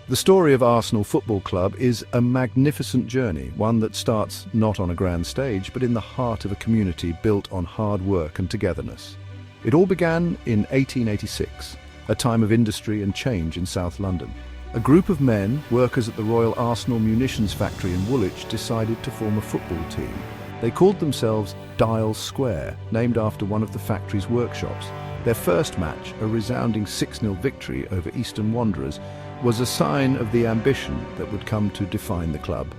The story of Arsenal Football Club is a magnificent journey, one that starts not on a grand stage, but in the heart of a community built on hard work and togetherness. It all began in 1886, a time of industry and change in South London. A group of men, workers at the Royal Arsenal Munitions factory in Woolwich, decided to form a football team. They called themselves Dial Square, named after one of the factory's workshops. Their first match, a resounding 6-0 victory over Eastern Wanderers, was a sign of the ambition that would come to define the club.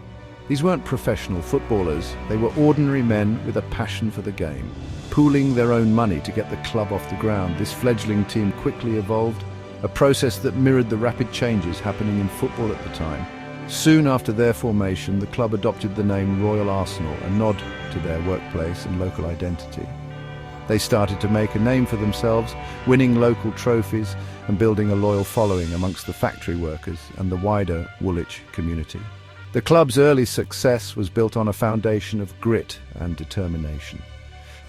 These weren't professional footballers, they were ordinary men with a passion for the game. Pooling their own money to get the club off the ground, this fledgling team quickly evolved, a process that mirrored the rapid changes happening in football at the time. Soon after their formation, the club adopted the name Royal Arsenal, a nod to their workplace and local identity. They started to make a name for themselves, winning local trophies and building a loyal following amongst the factory workers and the wider Woolwich community. The club's early success was built on a foundation of grit and determination.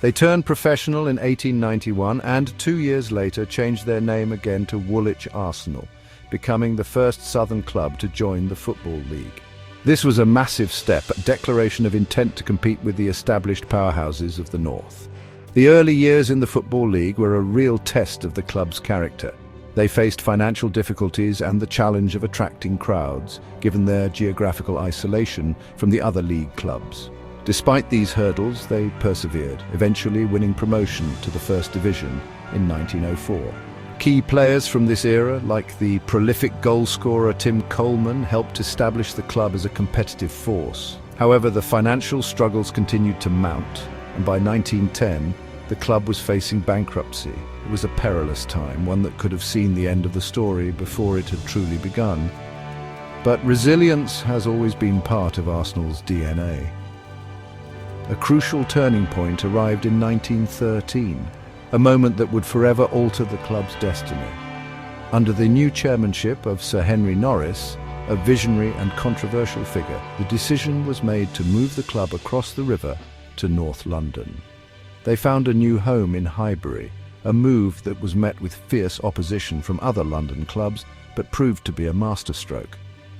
They turned professional in 1891 and 2 years later changed their name again to Woolwich Arsenal, becoming the first southern club to join the Football League. This was a massive step, a declaration of intent to compete with the established powerhouses of the north. The early years in the Football League were a real test of the club's character. They faced financial difficulties and the challenge of attracting crowds, given their geographical isolation from the other league clubs. Despite these hurdles, they persevered, eventually winning promotion to the First Division in 1904. Key players from this era, like the prolific goalscorer Tim Coleman, helped establish the club as a competitive force. However, the financial struggles continued to mount, and by 1910, the club was facing bankruptcy. It was a perilous time, one that could have seen the end of the story before it had truly begun. But resilience has always been part of Arsenal's DNA. A crucial turning point arrived in 1913, a moment that would forever alter the club's destiny. Under the new chairmanship of Sir Henry Norris, a visionary and controversial figure, the decision was made to move the club across the river to North London. They found a new home in Highbury, a move that was met with fierce opposition from other London clubs, but proved to be a masterstroke.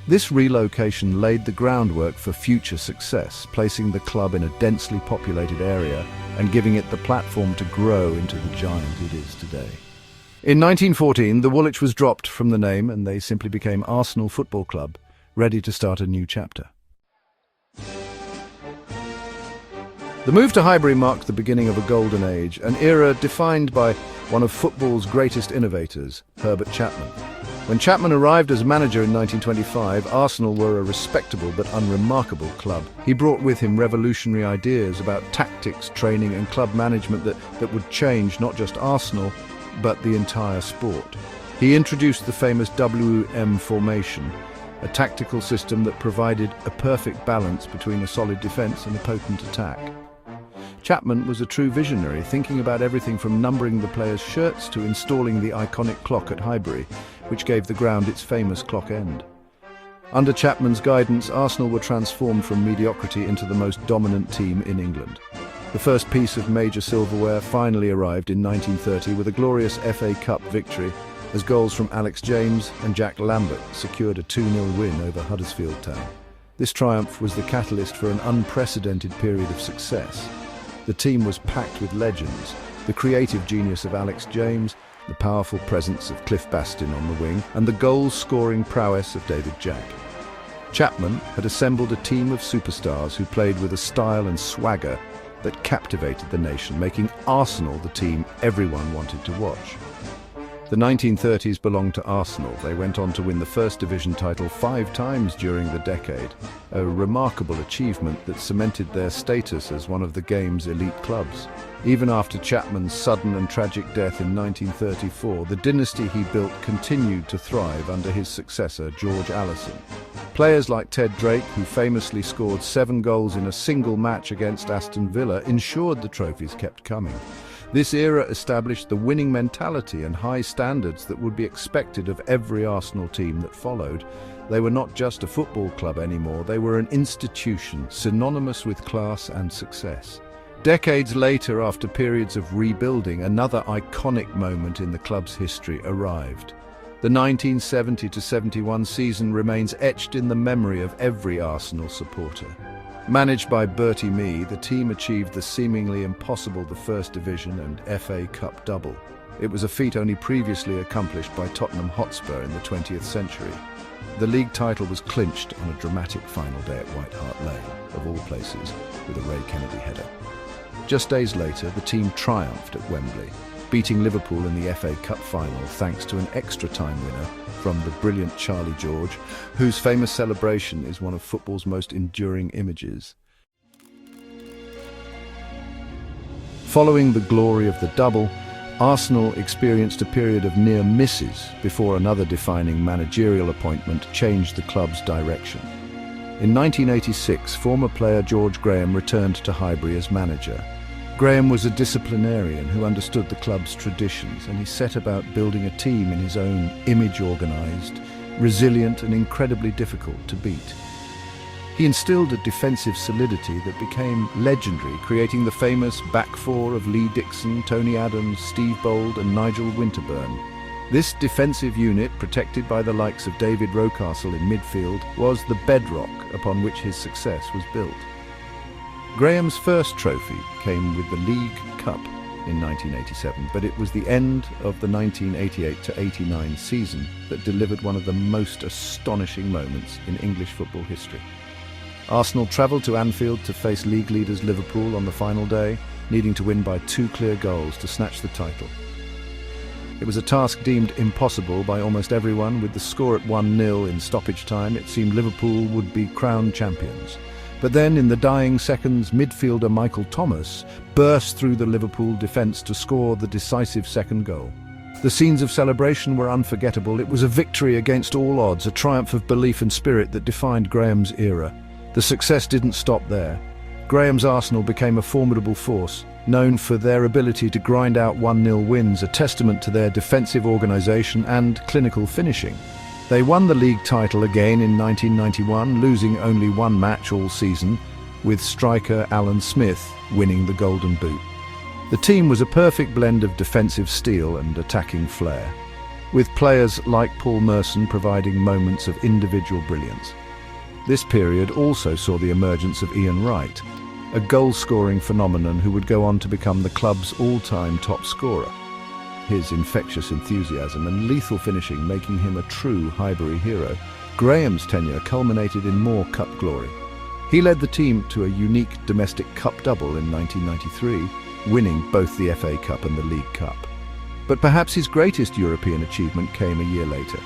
This relocation laid the groundwork for future success, placing the club in a densely populated area and giving it the platform to grow into the giant it is today. In 1914, the Woolwich was dropped from the name and they simply became Arsenal Football Club, ready to start a new chapter. The move to Highbury marked the beginning of a golden age, an era defined by one of football's greatest innovators, Herbert Chapman. When Chapman arrived as manager in 1925, Arsenal were a respectable but unremarkable club. He brought with him revolutionary ideas about tactics, training and club management that would change not just Arsenal, but the entire sport. He introduced the famous WM formation, a tactical system that provided a perfect balance between a solid defence and a potent attack. Chapman was a true visionary, thinking about everything from numbering the players' shirts to installing the iconic clock at Highbury, which gave the ground its famous clock end. Under Chapman's guidance, Arsenal were transformed from mediocrity into the most dominant team in England. The first piece of major silverware finally arrived in 1930 with a glorious FA Cup victory, as goals from Alex James and Jack Lambert secured a 2-0 win over Huddersfield Town. This triumph was the catalyst for an unprecedented period of success. The team was packed with legends, the creative genius of Alex James, the powerful presence of Cliff Bastin on the wing, and the goal-scoring prowess of David Jack. Chapman had assembled a team of superstars who played with a style and swagger that captivated the nation, making Arsenal the team everyone wanted to watch. The 1930s belonged to Arsenal. They went on to win the First Division title 5 times during the decade, a remarkable achievement that cemented their status as one of the game's elite clubs. Even after Chapman's sudden and tragic death in 1934, the dynasty he built continued to thrive under his successor, George Allison. Players like Ted Drake, who famously scored 7 goals in a single match against Aston Villa, ensured the trophies kept coming. This era established the winning mentality and high standards that would be expected of every Arsenal team that followed. They were not just a football club anymore, they were an institution synonymous with class and success. Decades later, after periods of rebuilding, another iconic moment in the club's history arrived. The 1970-71 season remains etched in the memory of every Arsenal supporter. Managed by Bertie Mee, the team achieved the seemingly impossible the First Division and FA Cup double. It was a feat only previously accomplished by Tottenham Hotspur in the 20th century. The league title was clinched on a dramatic final day at White Hart Lane, of all places, with a Ray Kennedy header. Just days later, the team triumphed at Wembley, beating Liverpool in the FA Cup final thanks to an extra-time winner from the brilliant Charlie George, whose famous celebration is one of football's most enduring images. Following the glory of the double, Arsenal experienced a period of near misses before another defining managerial appointment changed the club's direction. In 1986, former player George Graham returned to Highbury as manager. Graham was a disciplinarian who understood the club's traditions, and he set about building a team in his own image-organised, resilient and incredibly difficult to beat. He instilled a defensive solidity that became legendary, creating the famous back four of Lee Dixon, Tony Adams, Steve Bold and Nigel Winterburn. This defensive unit, protected by the likes of David Rocastle in midfield, was the bedrock upon which his success was built. Graham's first trophy came with the League Cup in 1987, but it was the end of the 1988-89 season that delivered one of the most astonishing moments in English football history. Arsenal travelled to Anfield to face league leaders Liverpool on the final day, needing to win by 2 clear goals to snatch the title. It was a task deemed impossible by almost everyone. With the score at 1-0 in stoppage time, it seemed Liverpool would be crowned champions. But then, in the dying seconds, midfielder Michael Thomas burst through the Liverpool defence to score the decisive second goal. The scenes of celebration were unforgettable. It was a victory against all odds, a triumph of belief and spirit that defined Graham's era. The success didn't stop there. Graham's Arsenal became a formidable force, known for their ability to grind out 1-0 wins, a testament to their defensive organisation and clinical finishing. They won the league title again in 1991, losing only one match all season, with striker Alan Smith winning the Golden Boot. The team was a perfect blend of defensive steel and attacking flair, with players like Paul Merson providing moments of individual brilliance. This period also saw the emergence of Ian Wright, a goal-scoring phenomenon who would go on to become the club's all-time top scorer, his infectious enthusiasm and lethal finishing making him a true Highbury hero. Graham's tenure culminated in more cup glory. He led the team to a unique domestic cup double in 1993, winning both the FA Cup and the League Cup. But perhaps his greatest European achievement came a year later,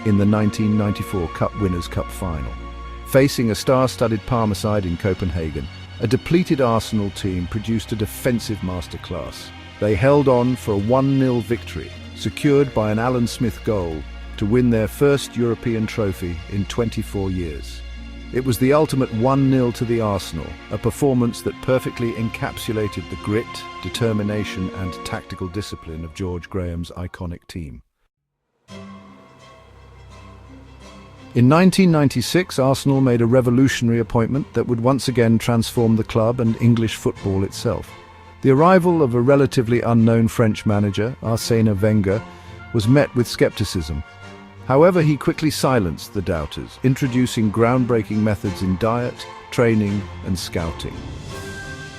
in the 1994 Cup Winners' Cup final. Facing a star-studded Parma side in Copenhagen, a depleted Arsenal team produced a defensive masterclass. They held on for a 1-0 victory, secured by an Alan Smith goal, to win their first European trophy in 24 years. It was the ultimate 1-0 to the Arsenal, a performance that perfectly encapsulated the grit, determination and tactical discipline of George Graham's iconic team. In 1996, Arsenal made a revolutionary appointment that would once again transform the club and English football itself. The arrival of a relatively unknown French manager, Arsène Wenger, was met with scepticism. However, he quickly silenced the doubters, introducing groundbreaking methods in diet, training and scouting.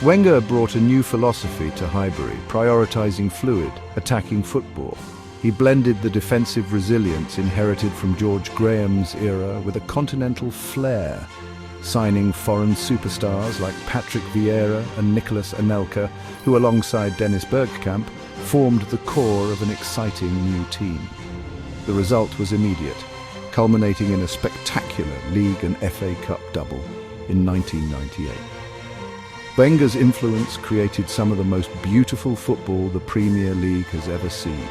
Wenger brought a new philosophy to Highbury, prioritising fluid, attacking football. He blended the defensive resilience inherited from George Graham's era with a continental flair, signing foreign superstars like Patrick Vieira and Nicolas Anelka, who alongside Dennis Bergkamp formed the core of an exciting new team. The result was immediate, culminating in a spectacular League and FA Cup double in 1998. Wenger's influence created some of the most beautiful football the Premier League has ever seen.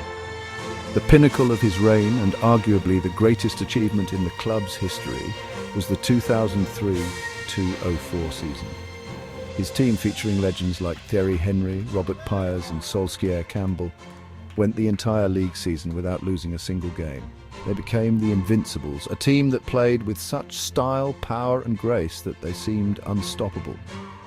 The pinnacle of his reign, and arguably the greatest achievement in the club's history, was the 2003-04 season. His team, featuring legends like Thierry Henry, Robert Pires and Solskjaer Campbell, went the entire league season without losing a single game. They became the Invincibles, a team that played with such style, power and grace that they seemed unstoppable.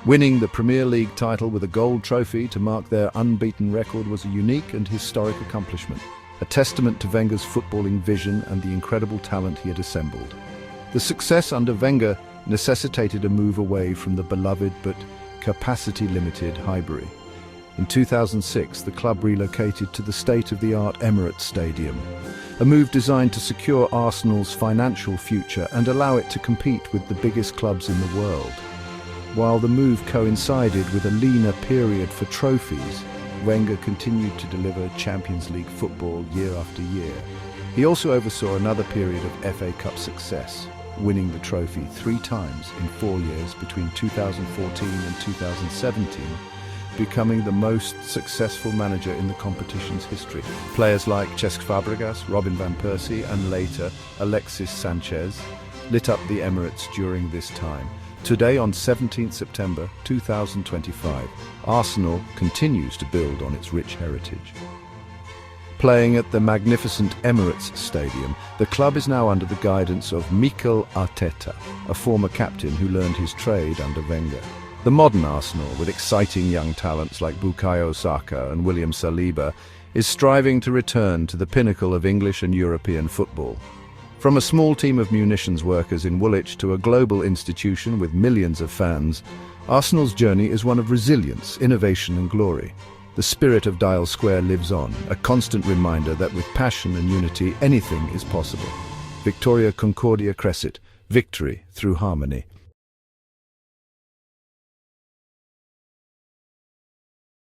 Winning the Premier League title with a gold trophy to mark their unbeaten record was a unique and historic accomplishment. a testament to Wenger's footballing vision and the incredible talent he had assembled. The success under Wenger necessitated a move away from the beloved but capacity-limited Highbury. In 2006, the club relocated to the state-of-the-art Emirates Stadium, a move designed to secure Arsenal's financial future and allow it to compete with the biggest clubs in the world. While the move coincided with a leaner period for trophies, Wenger continued to deliver Champions League football year after year. He also oversaw another period of FA Cup success, winning the trophy 3 times in 4 years between 2014 and 2017, becoming the most successful manager in the competition's history. Players like Cesc Fabregas, Robin van Persie and later Alexis Sanchez lit up the Emirates during this time. Today, on 17th September 2025, Arsenal continues to build on its rich heritage. Playing at the magnificent Emirates Stadium, the club is now under the guidance of Mikel Arteta, a former captain who learned his trade under Wenger. The modern Arsenal, with exciting young talents like Bukayo Saka and William Saliba, is striving to return to the pinnacle of English and European football. From a small team of munitions workers in Woolwich to a global institution with millions of fans, Arsenal's journey is one of resilience, innovation and glory. The spirit of Dial Square lives on, a constant reminder that with passion and unity, anything is possible. Victoria Concordia Crescit, victory through harmony.